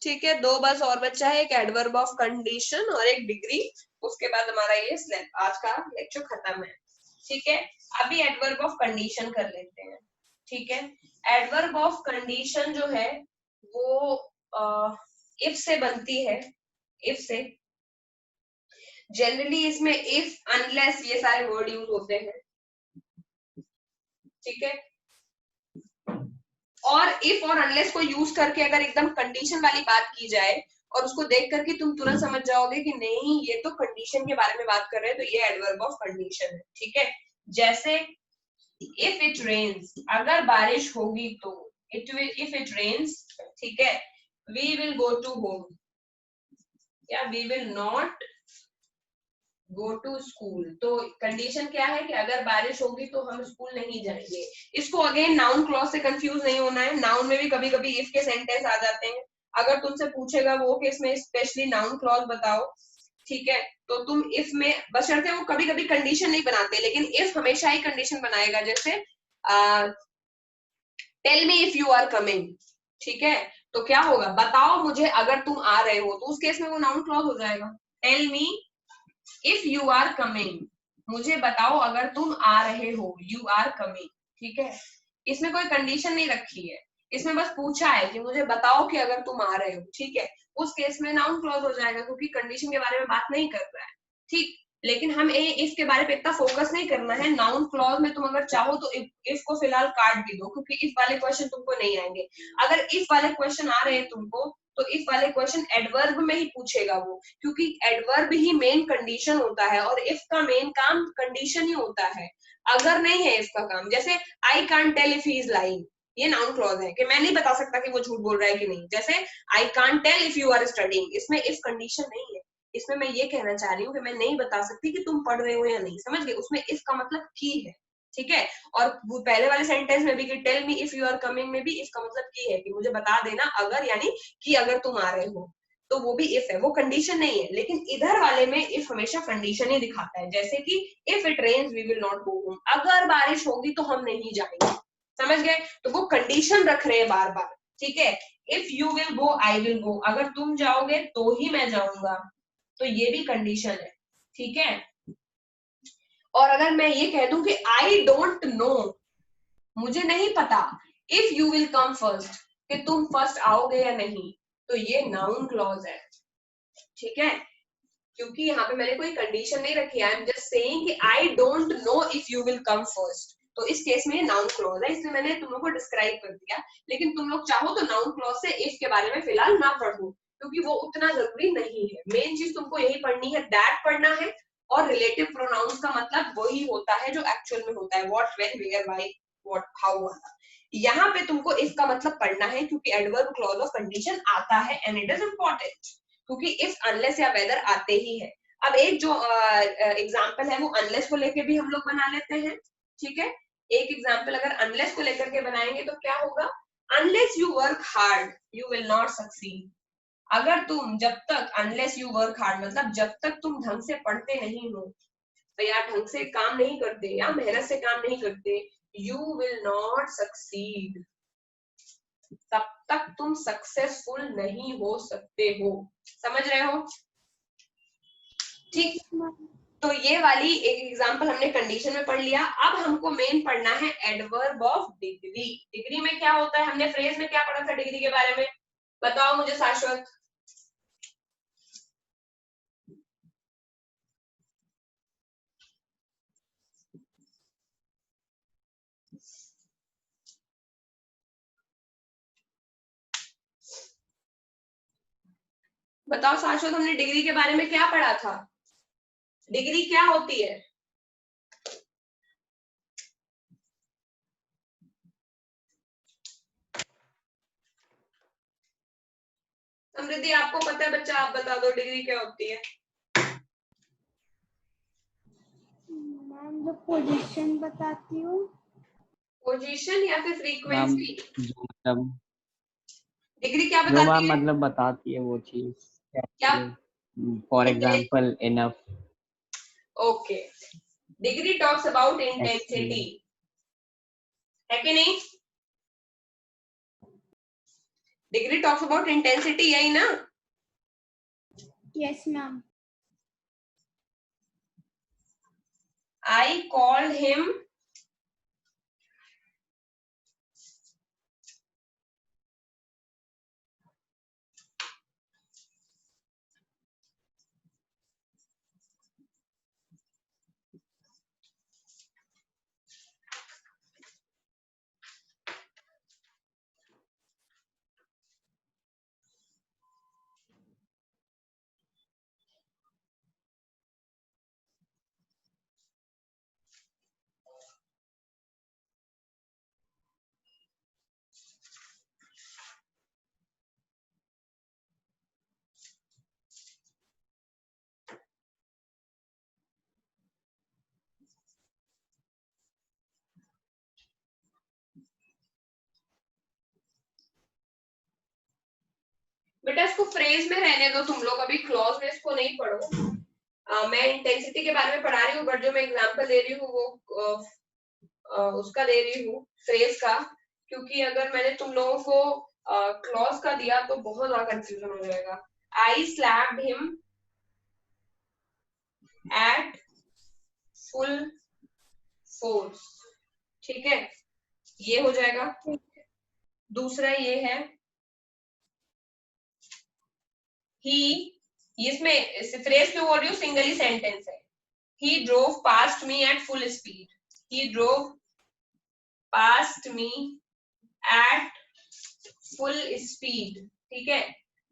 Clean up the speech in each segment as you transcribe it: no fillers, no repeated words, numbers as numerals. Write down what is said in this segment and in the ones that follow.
ठीक है, दो बस और बच्चा है, एक एडवर्ब ऑफ कंडीशन और एक डिग्री। उसके बाद हमारा ये आज का लेक्चर खत्म है। ठीक है, अभी एडवर्ब ऑफ कंडीशन कर लेते हैं। ठीक है, एडवर्ब ऑफ कंडीशन जो है वो इफ से बनती है। इफ से जनरली इसमें इफ, अनलेस ये सारे वर्ड यूज होते हैं। ठीक है, और इफ और अनलेस को यूज करके अगर एकदम कंडीशन वाली बात की जाए और उसको देख करके तुम तुरंत समझ जाओगे कि नहीं ये तो कंडीशन के बारे में बात कर रहे हैं, तो ये एडवर्ब ऑफ कंडीशन है। ठीक है, जैसे इफ इट रेन्स, अगर बारिश होगी तो, इफ इट रेन्स, ठीक है, we will go to home, या we will not go to school. तो कंडीशन क्या है कि अगर बारिश होगी तो हम स्कूल नहीं जाएंगे। इसको अगेन नाउन क्लॉज से कंफ्यूज नहीं होना है। नाउन में भी कभी कभी इफ के सेंटेंस आ जाते हैं। अगर तुमसे पूछेगा वो कि इसमें स्पेशली नाउन क्लॉज बताओ, ठीक है, तो तुम इफ में बशर्ते वो कभी कभी कंडीशन नहीं बनाते, लेकिन इफ हमेशा ही कंडीशन बनाएगा। जैसे tell me if you are coming, ठीक है, तो क्या होगा, बताओ मुझे अगर तुम आ रहे हो, तो उस केस में वो नाउन क्लॉज हो जाएगा। Tell me if you are coming, मुझे बताओ अगर तुम आ रहे हो, यू आर कमिंग। ठीक है, इसमें कोई कंडीशन नहीं रखी है, इसमें बस पूछा है कि मुझे बताओ कि अगर तुम आ रहे हो। ठीक है, उस केस में नाउन क्लॉज हो जाएगा क्योंकि कंडीशन के बारे में बात नहीं कर रहा है। ठीक, लेकिन हम इफ के बारे पे इतना फोकस नहीं करना है। नाउन क्लॉज में तुम अगर चाहो तो इफ को फिलहाल काट भी दो, क्योंकि इफ वाले क्वेश्चन तुमको नहीं आएंगे। अगर इफ वाले क्वेश्चन आ रहे हैं तुमको, तो इफ वाले क्वेश्चन एडवर्ब में ही पूछेगा वो, क्योंकि एडवर्ब ही मेन कंडीशन होता है और इफ का मेन काम कंडीशन ही होता है। अगर नहीं है इफ का काम, जैसे I can't tell if he is lying, ये नाउन क्लॉज है कि मैं नहीं बता सकता कि वो झूठ बोल रहा है कि नहीं। जैसे I can't tell if you are studying, इसमें इफ कंडीशन नहीं है। इसमें मैं ये कहना चाह रही हूँ कि मैं नहीं बता सकती कि तुम पढ़ रहे हो या नहीं, समझ गए? उसमें इफ का मतलब की है। ठीक है, और वो पहले वाले सेंटेंस में भी कि tell me if you are coming में भी इफ का मतलब की है कि मुझे बता देना अगर, यानी कि अगर तुम आ रहे हो, तो वो भी इफ है, वो कंडीशन नहीं है। लेकिन इधर वाले में इफ हमेशा कंडीशन ही दिखाता है। जैसे कि if it rains we will not go home, अगर बारिश होगी तो हम नहीं जाएंगे, समझ गए? तो वो कंडीशन रख रहे हैं बार बार। ठीक है, if you will go I will go, अगर तुम जाओगे तो ही मैं जाऊंगा, तो ये भी कंडीशन है। ठीक है, और अगर मैं ये कह दूं कि आई डोंट नो, मुझे नहीं पता, if you will come first, कि तुम फर्स्ट आओगे या नहीं, तो ये नाउन क्लॉज है। ठीक है, क्योंकि यहाँ पे मैंने कोई कंडीशन नहीं रखी, आई एम जस्ट सेइंग कि I don't know if you will come first, तो इस केस में ये नाउन क्लॉज है, इसलिए मैंने तुम लोग को डिस्क्राइब कर दिया। लेकिन तुम लोग चाहो तो नाउन क्लॉज से इफ के बारे में फिलहाल ना पढ़ो, क्योंकि वो उतना जरूरी नहीं है। मेन चीज तुमको यही पढ़नी है, दैट पढ़ना है, और रिलेटिव प्रोनाउंस का मतलब वही होता है जो एक्चुअल में होता है, what, when, where, why, what, how वाला। यहाँ पे तुमको इफ का मतलब पढ़ना है, क्योंकि एडवर्ब क्लॉज ऑफ कंडीशन आता है एंड इट इज इम्पोर्टेंट, क्योंकि इफ, अनलेस या वेदर आते ही है। अब एक जो एग्जाम्पल है वो अनलेस को लेके भी हम लोग बना लेते हैं। ठीक है, एक एग्जाम्पल अगर अनलेस को लेकर के बनाएंगे तो क्या होगा, unless you work hard you will not succeed. अगर तुम जब तक, अनलेस यू वर्क हार्ड मतलब जब तक तुम ढंग से पढ़ते नहीं हो, तो या ढंग से काम नहीं करते या मेहनत से काम नहीं करते, यू विल नॉट सक्सीड, तब तक तुम सक्सेसफुल नहीं हो सकते हो। समझ रहे हो? ठीक, तो ये वाली एक एग्जांपल हमने कंडीशन में पढ़ लिया। अब हमको मेन पढ़ना है एडवर्ब ऑफ डिग्री। डिग्री में क्या होता है, हमने फ्रेज में क्या पढ़ा था डिग्री के बारे में, बताओ मुझे शाश्वत। बताओ शाश्वत, हमने डिग्री के बारे में क्या पढ़ा था? डिग्री क्या होती है? समृद्धि आपको पता है बच्चा, आप बता दो डिग्री क्या होती है? मैम जो पोजीशन बताती हूँ। पोजीशन या फिर फ्रीक्वेंसी? मतलब डिग्री क्या जो बताती मैम है? मतलब बताती है वो चीज, क्या? For example enough. Okay, degree talks about intensity, है कि नहीं? डिग्री टॉक्स अबाउट इंटेंसिटी, यही ना? Yes, ma'am. I called him बेटा इसको फ्रेज में रहने दो तुम लोग, अभी क्लॉज में इसको नहीं पढ़ो। मैं इंटेंसिटी के बारे में पढ़ा रही हूँ, बट जो मैं एग्जांपल दे रही हूँ वो उसका दे रही हूँ, फ्रेज का, क्योंकि अगर मैंने तुम लोगों को क्लॉज का दिया तो बहुत ज्यादा कंफ्यूजन हो जाएगा। I slapped him at full force, ठीक है, ये हो जाएगा। दूसरा ये है ही, इसमें फ्रेज क्यों बोल रही हूँ, सिंगल ही सेंटेंस है। He drove past me at full speed. He drove past me at full speed. ठीक है,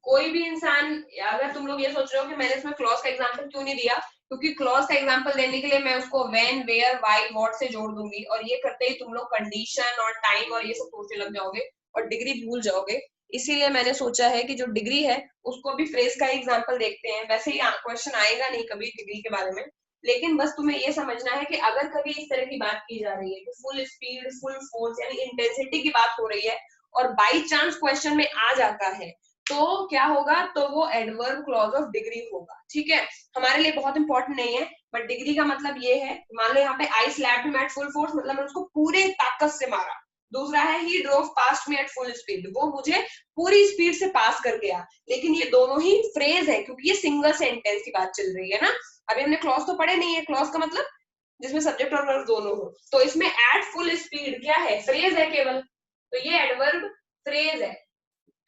कोई भी इंसान, अगर तुम लोग ये सोच रहे हो कि मैंने इसमें क्लॉज का एग्जांपल क्यों नहीं दिया, क्योंकि क्लॉज का एग्जांपल देने के लिए मैं उसको व्हेन, वेयर, व्हाई, व्हाट से जोड़ दूंगी, और ये करते ही तुम लोग कंडीशन और टाइम और ये सब सोचने लग जाओगे और डिग्री भूल जाओगे। इसीलिए मैंने सोचा है कि जो डिग्री है उसको भी फ्रेज का एग्जांपल देखते हैं। वैसे ही क्वेश्चन आएगा नहीं कभी डिग्री के बारे में, लेकिन बस तुम्हें ये समझना है कि अगर कभी इस तरह की बात की जा रही है कि फुल स्पीड, फुल फोर्स यानी इंटेंसिटी की बात हो रही है और बाई चांस क्वेश्चन में आ जाता है, तो क्या होगा, तो वो एडवर्ब क्लॉज ऑफ डिग्री होगा। ठीक है, हमारे लिए बहुत इंपॉर्टेंट नहीं है, बट डिग्री का मतलब ये है, मान लो यहाँ पे I slapped him at full force, मतलब मैंने उसको पूरे ताकत से मारा। दूसरा है he drove past me at full speed, वो मुझे पूरी स्पीड से पास कर गया। लेकिन ये दोनों ही फ्रेज है, क्योंकि ये सिंगल सेंटेंस की बात चल रही है ना। अभी हमने क्लॉज तो पढ़े नहीं है, क्लॉज का मतलब जिसमें सब्जेक्ट और वर्ब दोनों हो। तो इसमें एट फुल स्पीड क्या है, फ्रेज है केवल, तो ये एडवर्ब फ्रेज है,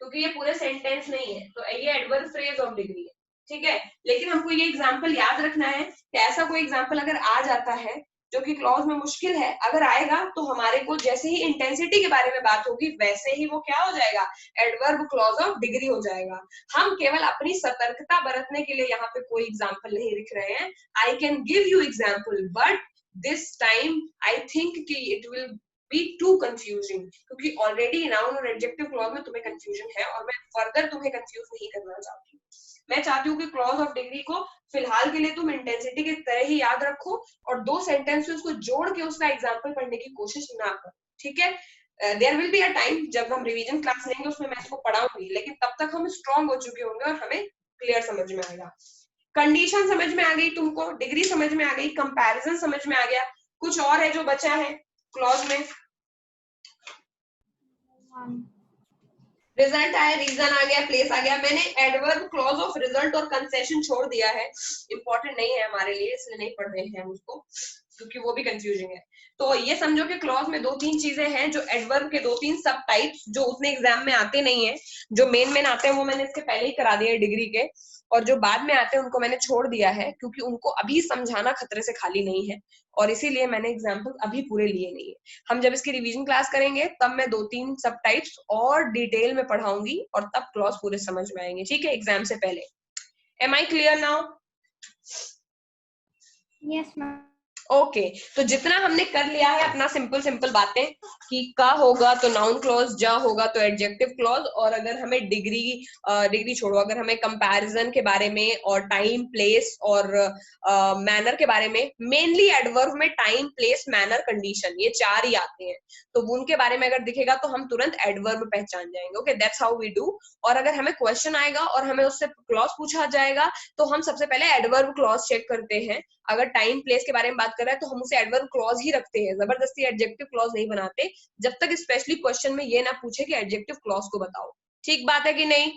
क्योंकि ये पूरे सेंटेंस नहीं है, तो ये एडवर्ब फ्रेज ऑफ डिग्री है। ठीक है, लेकिन हमको ये एग्जांपल याद रखना है कि ऐसा कोई एग्जांपल अगर आ जाता है जो कि क्लॉज में मुश्किल है, अगर आएगा तो हमारे को जैसे ही इंटेंसिटी के बारे में बात होगी वैसे ही वो क्या हो जाएगा, एडवर्ब क्लॉज ऑफ डिग्री हो जाएगा। हम केवल अपनी सतर्कता बरतने के लिए यहाँ पे कोई एग्जांपल नहीं लिख रहे हैं। I can give you example, but this time I think कि it will be too confusing, क्योंकि ऑलरेडी नाउन और एडजेक्टिव क्लॉज में तुम्हें कंफ्यूजन है और मैं फर्दर तुम्हें कंफ्यूज नहीं करना चाहती हूँ। मैं चाहती हूँ कि क्लॉज ऑफ डिग्री को फिलहाल के लिए तुम इंटेंसिटी की तरह ही याद रखो और दो सेंटेंस से उसको जोड़ के उसका एग्जाम्पल पढ़ने की कोशिश ना करो। ठीक है, there will be a time जब हम रिवीजन क्लास लेंगे, उसमें मैं इसको पढ़ाऊंगी, लेकिन तब तक हम स्ट्रांग हो चुके होंगे और हमें क्लियर समझ में आएगा। कंडीशन समझ में आ गई तुमको, डिग्री समझ में आ गई, कंपैरिजन समझ में आ गया, कुछ और है जो बचा है क्लॉज में? रिजल्ट आया, रीजन आ गया, प्लेस आ गया। मैंने एडवर्ब क्लॉज ऑफ रिजल्ट और कंसेशन छोड़ दिया है, इंपॉर्टेंट नहीं है हमारे लिए, इसलिए नहीं पढ़ रहे हैं हम उसको, क्योंकि वो भी कंफ्यूजिंग है। तो ये समझो कि क्लॉज में दो तीन चीजें हैं, जो एडवर्ब के दो तीन सब टाइप्स जो उतने एग्जाम में आते नहीं है, जो मेन आते हैं वो मैंने इसके पहले ही करा दिया है डिग्री के, और जो बाद में आते हैं उनको मैंने छोड़ दिया है, क्योंकि उनको अभी समझाना खतरे से खाली नहीं है, और इसीलिए मैंने एग्जाम्पल अभी पूरे लिए नहीं है। हम जब इसकी रिवीजन क्लास करेंगे तब मैं दो तीन सब टाइप्स और डिटेल में पढ़ाऊंगी और तब क्लॉज पूरे समझ में आएंगे। ठीक है, एग्जाम से पहले। Am I clear now? Yes ma'am. Okay, तो जितना हमने कर लिया है अपना सिंपल बातें कि का होगा तो नाउन क्लॉज, जा होगा तो एडजेक्टिव क्लॉज, और अगर हमें डिग्री छोड़ो, अगर हमें कंपैरिजन के बारे में और टाइम, प्लेस और मैनर के बारे में, मेनली एडवर्ब में टाइम, प्लेस, मैनर, कंडीशन, ये चार ही आते हैं, तो उनके बारे में अगर दिखेगा तो हम तुरंत एडवर्ब पहचान जाएंगे। Okay, that's how we do. और अगर हमें क्वेश्चन आएगा और हमें उससे क्लॉज पूछा जाएगा तो हम सबसे पहले एडवर्ब क्लॉज चेक करते हैं। अगर टाइम, प्लेस के बारे में बात कर रहा है तो हम उसे एडवर्ब क्लॉज ही रखते हैं, जबरदस्ती एडजेक्टिव क्लॉज नहीं बनाते, जब तक स्पेशली क्वेश्चन में ये ना पूछे कि एडजेक्टिव क्लॉज को बताओ। ठीक बात है कि नहीं?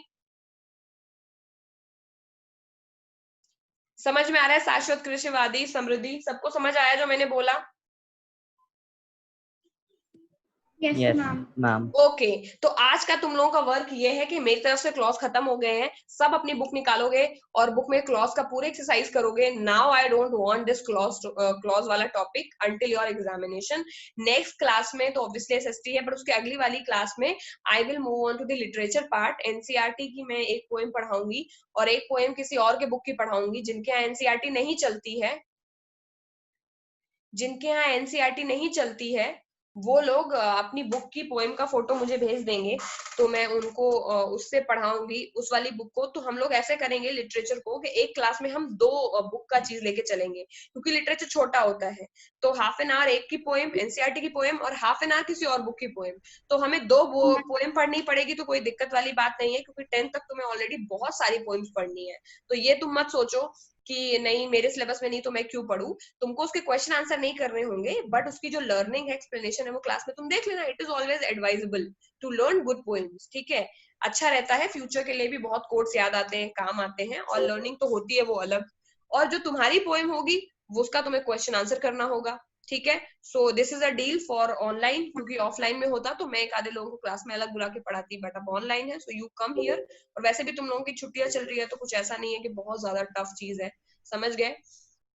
समझ में आ रहा है? शाश्वत, कृषिवादी, समृद्धि, सबको समझ आया जो मैंने बोला? Yes yes ma'am. Ma'am. Okay, तो आज का तुम लोगों का वर्क ये है कि मेरी तरफ से क्लॉज खत्म हो गए हैं, सब अपनी बुक निकालोगे और बुक में क्लॉज का पूरे एक्सरसाइज करोगे। Now I don't want this clause वाला topic until your examination. Next class में तो ऑब्वियसली एसएसटी है, पर उसके अगली वाली क्लास में I will move on to the literature part. NCERT की मैं एक पोएम पढ़ाऊंगी और एक पोएम किसी और के बुक की पढ़ाऊंगी। जिनके यहाँ एनसीईआरटी नहीं चलती है, जिनके यहाँ एनसीईआरटी नहीं चलती है, वो लोग अपनी बुक की पोएम का फोटो मुझे भेज देंगे, तो मैं उनको उससे पढ़ाऊंगी उस वाली बुक को। तो हम लोग ऐसे करेंगे लिटरेचर को कि एक क्लास में हम 2 बुक का चीज लेके चलेंगे, क्योंकि लिटरेचर छोटा होता है। तो हाफ एन आवर एक की पोएम, एनसीईआरटी की पोएम, और हाफ एन आवर किसी और बुक की पोएम। तो हमें 2 पोएम पढ़नी पड़ेगी, तो कोई दिक्कत वाली बात नहीं है, क्योंकि 10th तक तुम्हें ऑलरेडी बहुत सारी पोएम्स पढ़नी है। तो ये तुम मत सोचो कि नहीं मेरे सिलेबस में नहीं तो मैं क्यों पढ़ूं। तुमको उसके क्वेश्चन आंसर नहीं करने होंगे, बट उसकी जो लर्निंग है, एक्सप्लेनेशन है, वो क्लास में तुम देख लेना। It is always advisable to learn good poems, ठीक है? अच्छा रहता है, फ्यूचर के लिए भी बहुत कोट्स याद आते हैं, काम आते हैं, और लर्निंग तो होती है वो अलग। और जो तुम्हारी पोएम होगी वो उसका तुम्हें क्वेश्चन आंसर करना होगा, ठीक है? So this is a deal for online, क्योंकि ऑफलाइन में होता तो मैं एक आधे लोगों को क्लास में अलग बुला के पढ़ाती, बट अब ऑनलाइन है, सो यू कम हियर। और वैसे भी तुम लोगों की छुट्टियां चल रही है, तो कुछ ऐसा नहीं है कि बहुत ज्यादा टफ चीज है, समझ गए?